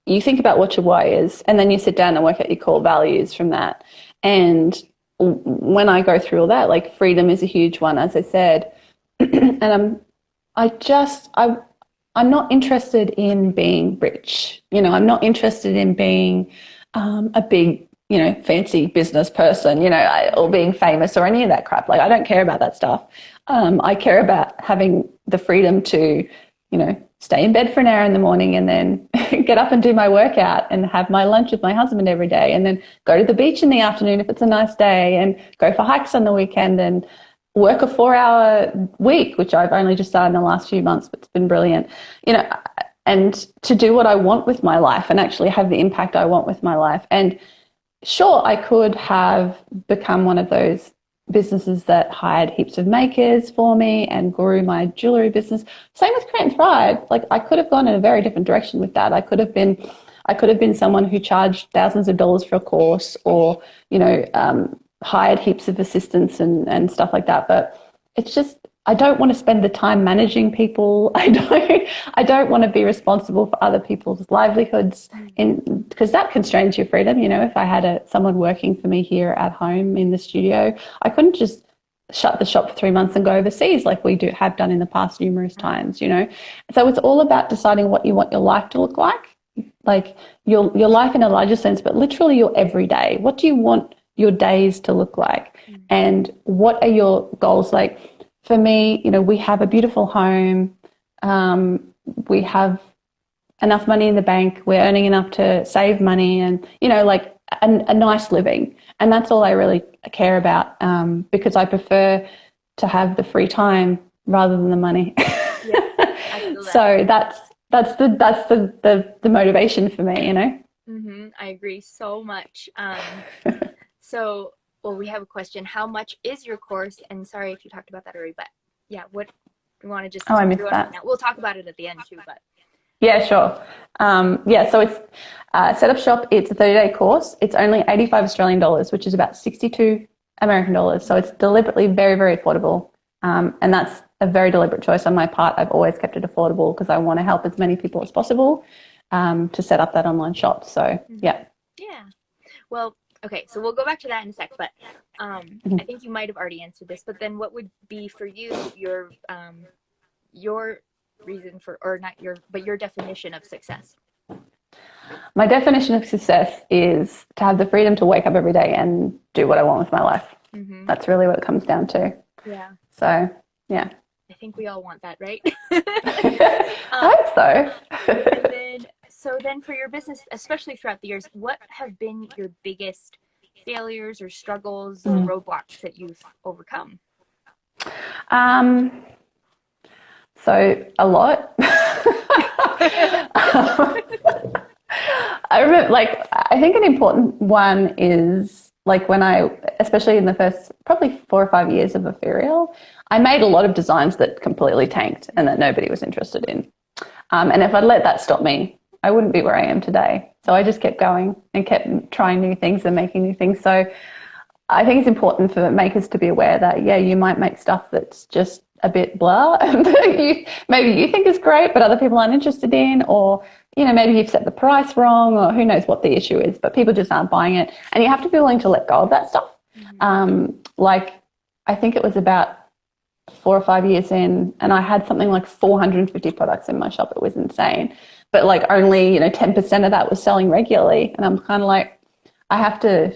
you think about what your why is, and then you sit down and work out your core values from that. And when I go through all that, like, freedom is a huge one, as I said. And I'm not interested in being rich. You know, I'm not interested in being a big, you know, fancy business person, you know, or being famous or any of that crap. Like, I don't care about that stuff. I care about having the freedom to, you know, stay in bed for an hour in the morning and then get up and do my workout and have my lunch with my husband every day, and then go to the beach in the afternoon if it's a nice day, and go for hikes on the weekend, and work a 4-hour week, which I've only just started in the last few months, but it's been brilliant, and to do what I want with my life and actually have the impact I want with my life. And sure, I could have become one of those businesses that hired heaps of makers for me and grew my jewelry business. Same with Create and Thrive. Like, I could have gone in a very different direction with that. I could have been someone who charged thousands of dollars for a course, or hired heaps of assistants and stuff like that. But it's just, I don't want to spend the time managing people. I don't want to be responsible for other people's livelihoods, because that constrains your freedom. If I had someone working for me here at home in the studio, I couldn't just shut the shop for 3 months and go overseas like we have done in the past numerous times. So it's all about deciding what you want your life to look like your life in a larger sense, but literally your everyday. What do you want your days to look like? And what are your goals? Like, for me, we have a beautiful home. We have enough money in the bank. We're earning enough to save money and, like a nice living. And that's all I really care about, because I prefer to have the free time rather than the money.
Yeah, I feel that.
So that's the motivation for me,
I agree so much. Well, we have a question. How much is your course? And sorry if you talked about that already, but yeah, what you want to just...
Oh, I missed that.
Now? We'll talk about it at the end too, but...
Yeah, sure. So it's set up shop. It's a 30-day course. It's only 85 Australian dollars, which is about 62 American dollars. So it's deliberately very, very affordable. And that's a very deliberate choice on my part. I've always kept it affordable because I want to help as many people as possible to set up that online shop. So, yeah.
Yeah. Well, okay, so we'll go back to that in a sec, but I think you might have already answered this, but then what would be for you your reason for, or not your, but your definition of success?
My definition of success is to have the freedom to wake up every day and do what I want with my life. That's really what it comes down to.
Yeah.
So, yeah.
I think we all want that, right?
I hope so.
So then for your business, especially throughout the years, what have been your biggest failures or struggles or roadblocks that you've overcome?
So a lot. I remember, I think an important one is when especially in the first probably 4 or 5 years of Epheriell, I made a lot of designs that completely tanked and that nobody was interested in. And if I'd let that stop me, I wouldn't be where I am today. So I just kept going and kept trying new things and making new things. So I think it's important for makers to be aware that, yeah, you might make stuff that's just a bit blah. Maybe you think is great, but other people aren't interested in, or, maybe you've set the price wrong, or who knows what the issue is, but people just aren't buying it. And you have to be willing to let go of that stuff. I think it was about 4 or 5 years in, and I had something like 450 products in my shop. It was insane. But only, 10% of that was selling regularly. And I'm kind of like, I have to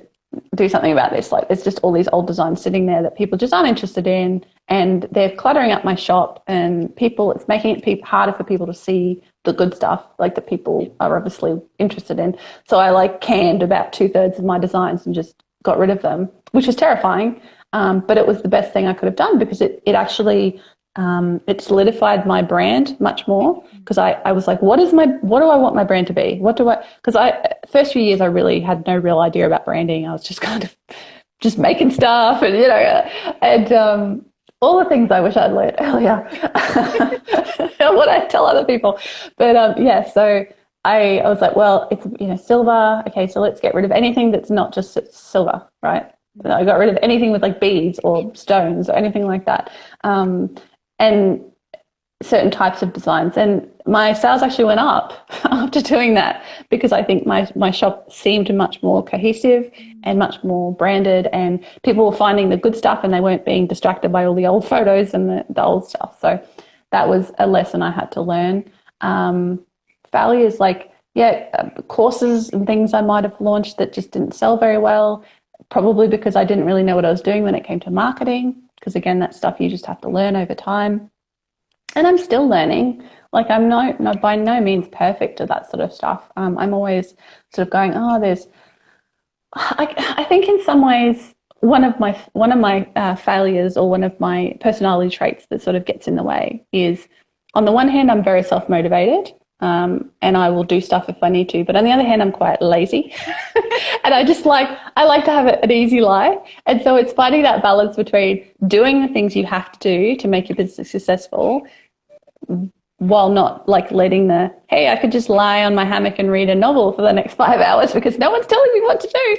do something about this. There's just all these old designs sitting there that people just aren't interested in, and they're cluttering up my shop, and it's making it harder for people to see the good stuff, that people are obviously interested in. So I canned about 2/3 of my designs and just got rid of them, which was terrifying. But it was the best thing I could have done, because it actually it solidified my brand much more, because I was like, what do I want my brand to be? Because first few years I really had no real idea about branding. I was just kind of just making stuff and all the things I wish I'd learned earlier, what I tell other people. But so I was like, well, it's silver. Okay, so let's get rid of anything that's not just silver, right? So I got rid of anything with beads or stones or anything like that. And certain types of designs. And my sales actually went up after doing that, because I think my shop seemed much more cohesive and much more branded, and people were finding the good stuff and they weren't being distracted by all the old photos and the old stuff. So that was a lesson I had to learn. Failures courses and things I might have launched that just didn't sell very well, probably because I didn't really know what I was doing when it came to marketing, because again, that's stuff you just have to learn over time. And I'm still learning. I'm not by no means perfect at that sort of stuff. I'm always sort of going, I think in some ways one of my failures, or one of my personality traits that sort of gets in the way, is, on the one hand, I'm very self-motivated, and I will do stuff if I need to. But on the other hand, I'm quite lazy, and I like to have an easy life. And so it's finding that balance between doing the things you have to do to make your business successful, while not like letting hey, I could just lie on my hammock and read a novel for the next 5 hours because no one's telling me what to do,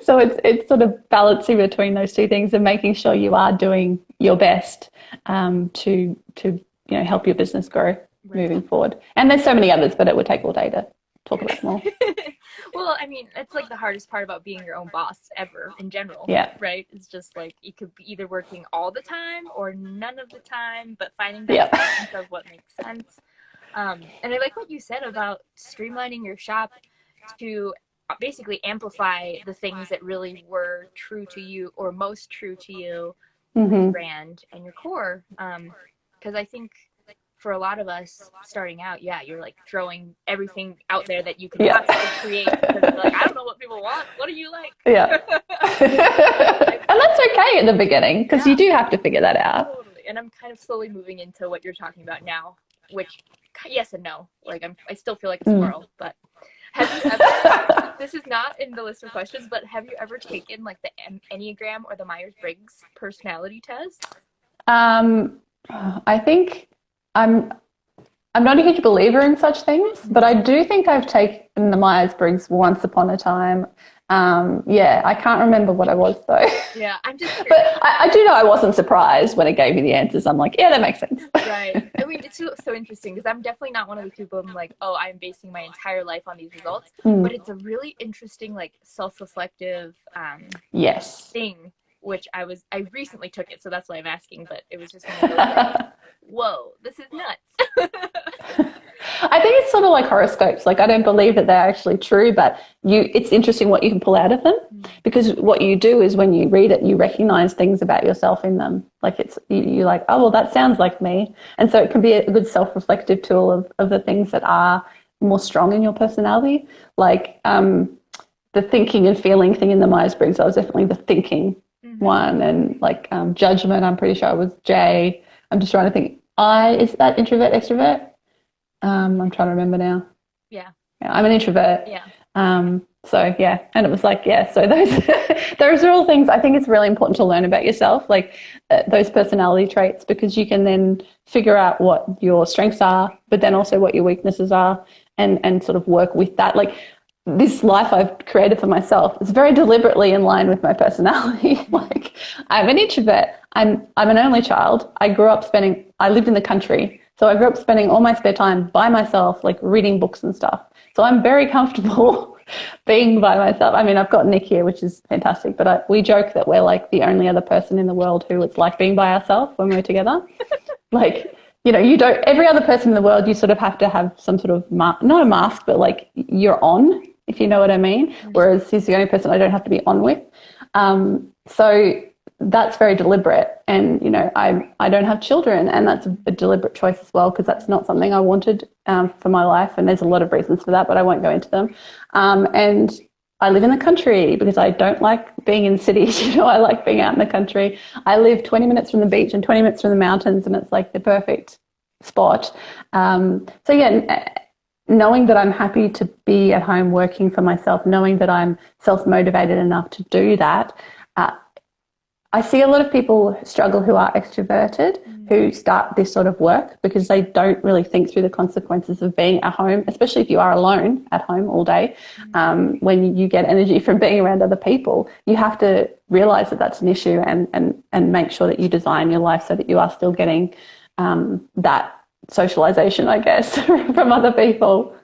So it's sort of balancing between those two things and making sure you are doing your best to help your business grow moving forward. And there's so many others, but it would take all day to talk about them all.
Well, I mean, it's like the hardest part about being your own boss ever in general.
Yeah.
Right? It's just like you could be either working all the time or none of the time, but finding that balance of what makes sense. And I like what you said about streamlining your shop to basically amplify the things that really were true to you or most true to you, your brand and your core. Because I think for a lot of us starting out, you're like throwing everything out there that you could possibly create because you're like, I don't know what people want. What do you like?
Yeah. And that's okay at the beginning because you do have to figure that out.
Totally. And I'm kind of slowly moving into what you're talking about now, which yes and no. Like I still feel like a squirrel, but have you ever, this is not in the list of questions, but have you ever taken like the Enneagram or the Myers-Briggs personality test?
I think I'm not a huge believer in such things, but I do think I've taken the Myers-Briggs once upon a time. I can't remember what I was though.
Yeah, I'm just curious.
But I do know I wasn't surprised when it gave me the answers. I'm like, yeah, that makes sense.
Right. I mean, it's so interesting because I'm definitely not one of the people I'm like, oh, I'm basing my entire life on these results. But it's a really interesting, like, self-reflective thing, which I recently took it, so that's why I'm asking. But it was just one of those like, whoa, this is nuts.
I think it's sort of like horoscopes. Like, I don't believe that they're actually true, but it's interesting what you can pull out of them, because what you do is when you read it, you recognize things about yourself in them. Like you're like, oh, well, that sounds like me. And so it can be a good self-reflective tool of the things that are more strong in your personality. Like the thinking and feeling thing in the Myers-Briggs, I was definitely the thinking one. And like judgment, I'm pretty sure I was J. I'm just trying to think. Is that introvert, extrovert? I'm trying to remember now. Yeah, I'm an introvert.
Yeah.
So yeah, and it was like, so those are all things I think it's really important to learn about yourself, like those personality traits, because you can then figure out what your strengths are, but then also what your weaknesses are, and sort of work with that. Like this life I've created for myself is very deliberately in line with my personality. Like I'm an introvert. I'm an only child. I lived in the country. So I grew up spending all my spare time by myself, like reading books and stuff. So I'm very comfortable being by myself. I mean, I've got Nick here, which is fantastic, but we joke that we're like the only other person in the world who it's like being by ourselves when we're together. Like, every other person in the world, you sort of have to have some sort of, not a mask, but like you're on, if you know what I mean. Whereas he's the only person I don't have to be on with. So that's very deliberate, and I don't have children, and that's a deliberate choice as well, because that's not something I wanted for my life, and there's a lot of reasons for that, but I won't go into them. And I live in the country because I don't like being in cities. I like being out in the country. I live 20 minutes from the beach and 20 minutes from the mountains, and it's like the perfect spot. So yeah, knowing that I'm happy to be at home working for myself, knowing that I'm self-motivated enough to do that. I see a lot of people struggle who are extroverted, who start this sort of work because they don't really think through the consequences of being at home, especially if you are alone at home all day. When you get energy from being around other people, you have to realize that that's an issue, and make sure that you design your life so that you are still getting that socialization, I guess, from other people.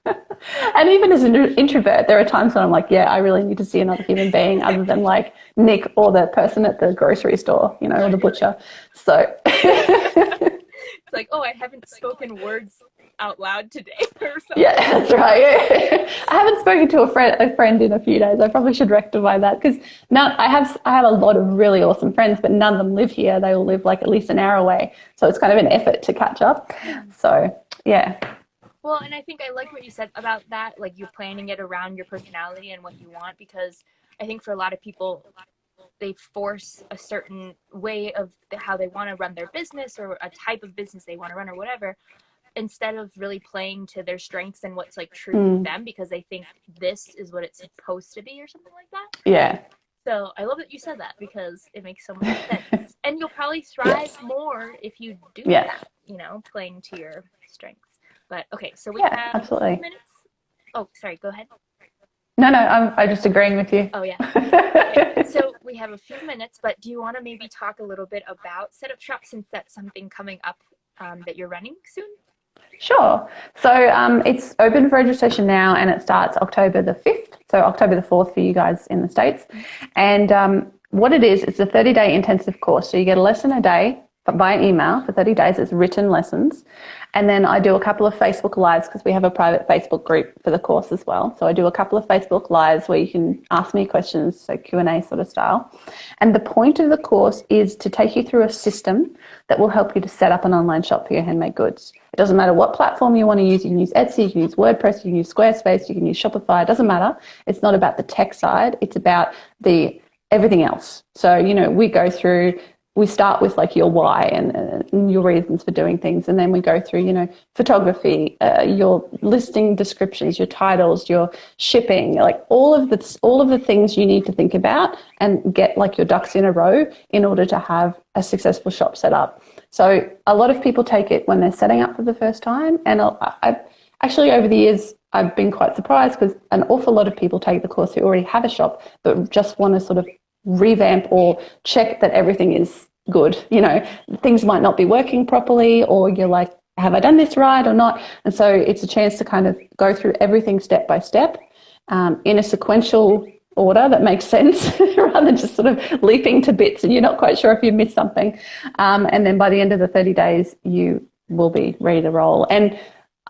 And even as an introvert, there are times when I'm like, I really need to see another human being other than like Nick or the person at the grocery store, or the butcher. So
it's like, oh, I haven't spoken words out loud today or something.
Yeah, that's right. Yeah. I haven't spoken to a friend in a few days. I probably should rectify that, because I have a lot of really awesome friends, but none of them live here. They all live like at least an hour away. So it's kind of an effort to catch up. So yeah.
Well, and I think I like what you said about that, like you're planning it around your personality and what you want, because I think for a lot of people, they force a certain way of how they want to run their business or a type of business they want to run or whatever, instead of really playing to their strengths and what's like true to them, because they think this is what it's supposed to be or something like that.
Yeah.
So I love that you said that, because it makes so much sense. And you'll probably thrive more if you do that, you know, playing to your strengths. But okay, so we have
absolutely.
a few minutes. Oh, sorry, go ahead.
No, I'm just agreeing with you.
Oh, yeah. Okay. So we have a few minutes, but do you want to maybe talk a little bit about Set Up Shop, since that's something coming up that you're running soon?
Sure. So it's open for registration now, and it starts October the 5th, so October the 4th for you guys in the States. And what it is, it's a 30-day intensive course. So you get a lesson a day, but by email for 30 days. It's written lessons. And then I do a couple of Facebook Lives, because we have a private Facebook group for the course as well. So I do a couple of Facebook Lives where you can ask me questions, so Q&A sort of style. And the point of the course is to take you through a system that will help you to set up an online shop for your handmade goods. It doesn't matter what platform you want to use. You can use Etsy, you can use WordPress, you can use Squarespace, you can use Shopify. It doesn't matter. It's not about the tech side. It's about everything else. So, you know, we start with like your why and your reasons for doing things. And then we go through, you know, photography, your listing descriptions, your titles, your shipping, like all of the things you need to think about and get like your ducks in a row in order to have a successful shop set up. So a lot of people take it when they're setting up for the first time. And I actually, over the years, I've been quite surprised, because an awful lot of people take the course who already have a shop but just want to sort of revamp or check that everything is good. You know, things might not be working properly, or you're like, have I done this right or not? And so it's a chance to kind of go through everything step by step in a sequential order that makes sense, rather than just sort of leaping to bits and you're not quite sure if you missed something. And then by the end of the 30 days, you will be ready to roll. And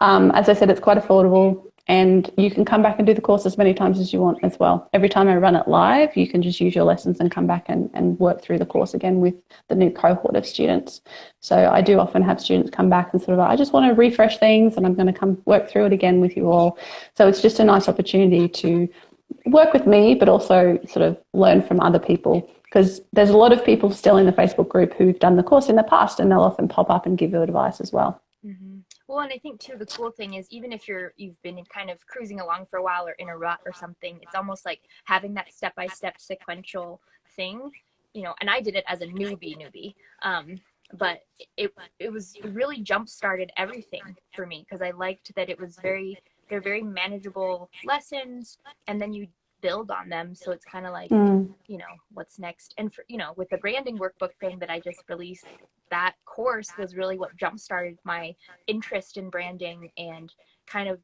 as I said, it's quite affordable. And you can come back and do the course as many times as you want as well. Every time I run it live, you can just use your lessons and come back and work through the course again with the new cohort of students. So I do often have students come back and sort of, I just want to refresh things and I'm going to come work through it again with you all. So it's just a nice opportunity to work with me, but also sort of learn from other people, because there's a lot of people still in the Facebook group who've done the course in the past, and they'll often pop up and give you advice as well.
Mm-hmm. Well, and I think too, the cool thing is, even if you've been kind of cruising along for a while or in a rut or something, it's almost like having that step-by-step sequential thing, you know. And I did it as a newbie, but it really jump-started everything for me, because I liked that they're very manageable lessons, and then you build on them. So it's kind of like, you know, what's next. And for, you know, with the branding workbook thing that I just released, that course was really what jump-started my interest in branding and kind of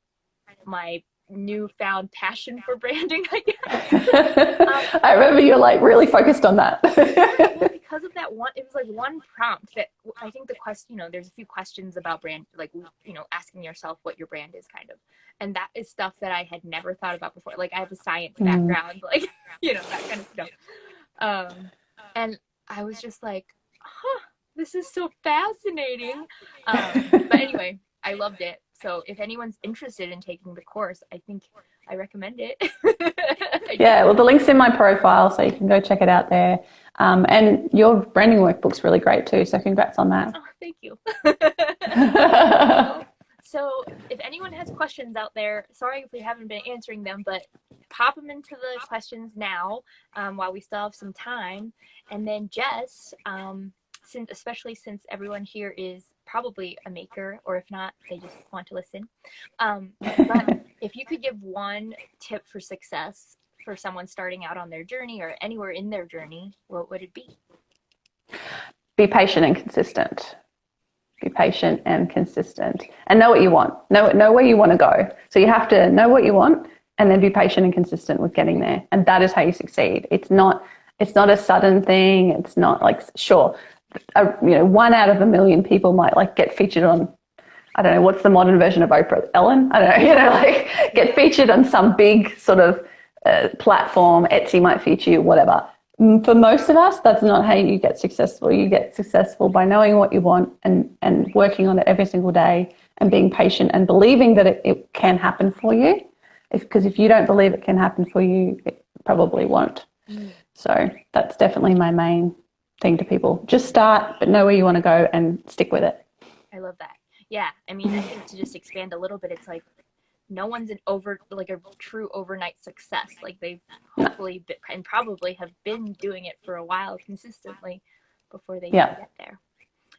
my newfound passion for branding, I guess.
I remember you're like really focused on that.
Well, because of that one, it was like one prompt that I think the question, you know, there's a few questions about brand, like, you know, asking yourself what your brand is, kind of. And that is stuff that I had never thought about before. Like, I have a science background, like, you know, that kind of stuff. And I was just like, this is so fascinating. But anyway, I loved it. So if anyone's interested in taking the course, I think I recommend it.
Yeah, well, the link's in my profile, so you can go check it out there. And your branding workbook's really great too, so congrats on that.
Oh, thank you. So if anyone has questions out there, sorry if we haven't been answering them, but pop them into the questions now while we still have some time. And then Jess, especially since everyone here is probably a maker, or if not, they just want to listen. But if you could give one tip for success for someone starting out on their journey or anywhere in their journey, what would it be?
Be patient and consistent. Be patient and consistent, and know what you want. Know where you want to go. So you have to know what you want, and then be patient and consistent with getting there. And that is how you succeed. It's not a sudden thing. It's not like, sure, you know, 1 out of a million people might like get featured on, I don't know, what's the modern version of Oprah? Ellen? I don't know, you know, like get featured on some big sort of platform. Etsy might feature you, whatever. For most of us, that's not how you get successful. You get successful by knowing what you want and working on it every single day and being patient and believing that it can happen for you. Because if you don't believe it can happen for you, probably won't. So that's definitely my main thing to people. Just start, but know where you want to go and stick with it.
I love that. Yeah, I mean, I think to just expand a little bit, it's like no one's like a true overnight success. Like they've hopefully been, and probably have been doing it for a while consistently before they
Yeah.
get there.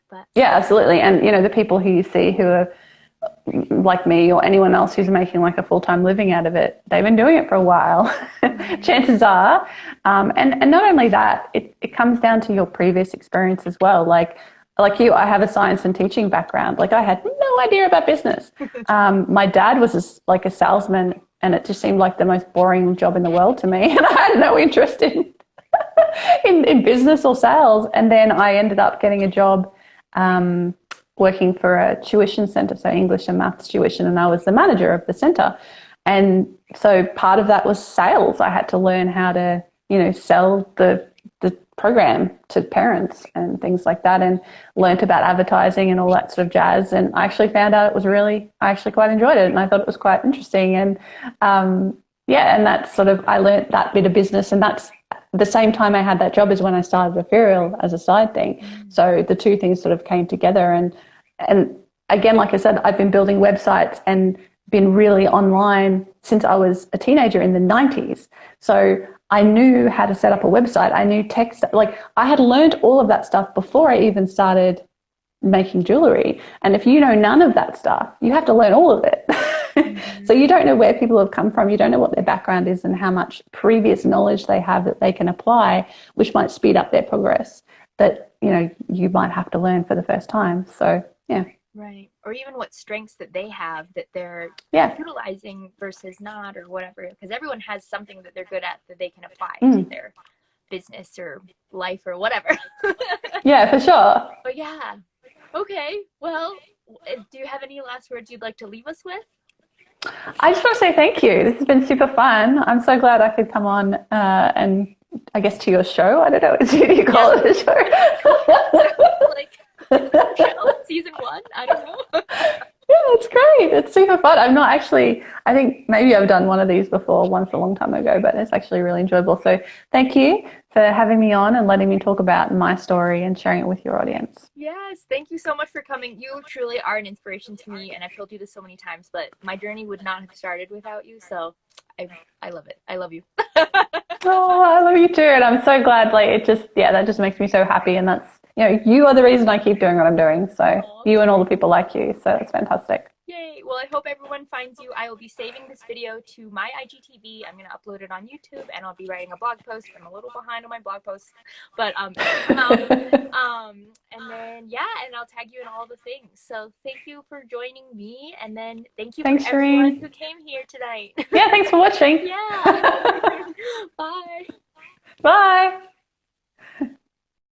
But
Yeah, absolutely. And, the people who you see who are like me or anyone else who's making like a full-time living out of it, they've been doing it for a while. Chances are. And not only that, it comes down to your previous experience as well. Like you, I have a science and teaching background. Like I had no idea about business. My dad was like a salesman, and it just seemed like the most boring job in the world to me. And I had no interest in business or sales. And then I ended up getting a job working for a tuition centre, so English and maths tuition, and I was the manager of the centre. And so part of that was sales. I had to learn how to, sell the program to parents and things like that, and learnt about advertising and all that sort of jazz. And I actually found out I actually quite enjoyed it, and I thought it was quite interesting. And and that's I learnt that bit of business, and that's the same time I had that job is when I started Epheriell as a side thing. So the two things sort of came together. And again, like I said, I've been building websites and been really online since I was a teenager in the 90s. So I knew how to set up a website. I knew text. Like I had learned all of that stuff before I even started making jewelry. And if you know none of that stuff, you have to learn all of it. So you don't know where people have come from. You don't know what their background is and how much previous knowledge they have that they can apply, which might speed up their progress that, you might have to learn for the first time. So, yeah.
Right. Or even what strengths that they have that they're utilizing versus not, or whatever. Because everyone has something that they're good at that they can apply to their business or life or whatever.
Yeah, for sure.
But yeah. Okay. Well, do you have any last words you'd like to leave us with?
I just want to say thank you. This has been super fun. I'm so glad I could come on and I guess to your show. I don't know. Do you call it a show?
Like season 1. I don't know.
Yeah, it's great. It's super fun. I think maybe I've done one of these before once a long time ago, but it's actually really enjoyable. So thank you for having me on and letting me talk about my story and sharing it with your audience.
Yes, thank you so much for coming. You truly are an inspiration to me, and I've told you this so many times, but my journey would not have started without you, so I love it. I love you.
Oh, I love you too, and I'm so glad. That just makes me so happy, and that's, you are the reason I keep doing what I'm doing. So aww. You and all the people like you, so it's fantastic.
Yay. Well, I hope everyone finds you. I will be saving this video to my IGTV. I'm going to upload it on YouTube, and I'll be writing a blog post. I'm a little behind on my blog posts, but and then and I'll tag you in all the things. So thank you for joining me, and then thanks for everyone who came here tonight.
Yeah, thanks for watching.
Yeah. Bye.
Bye.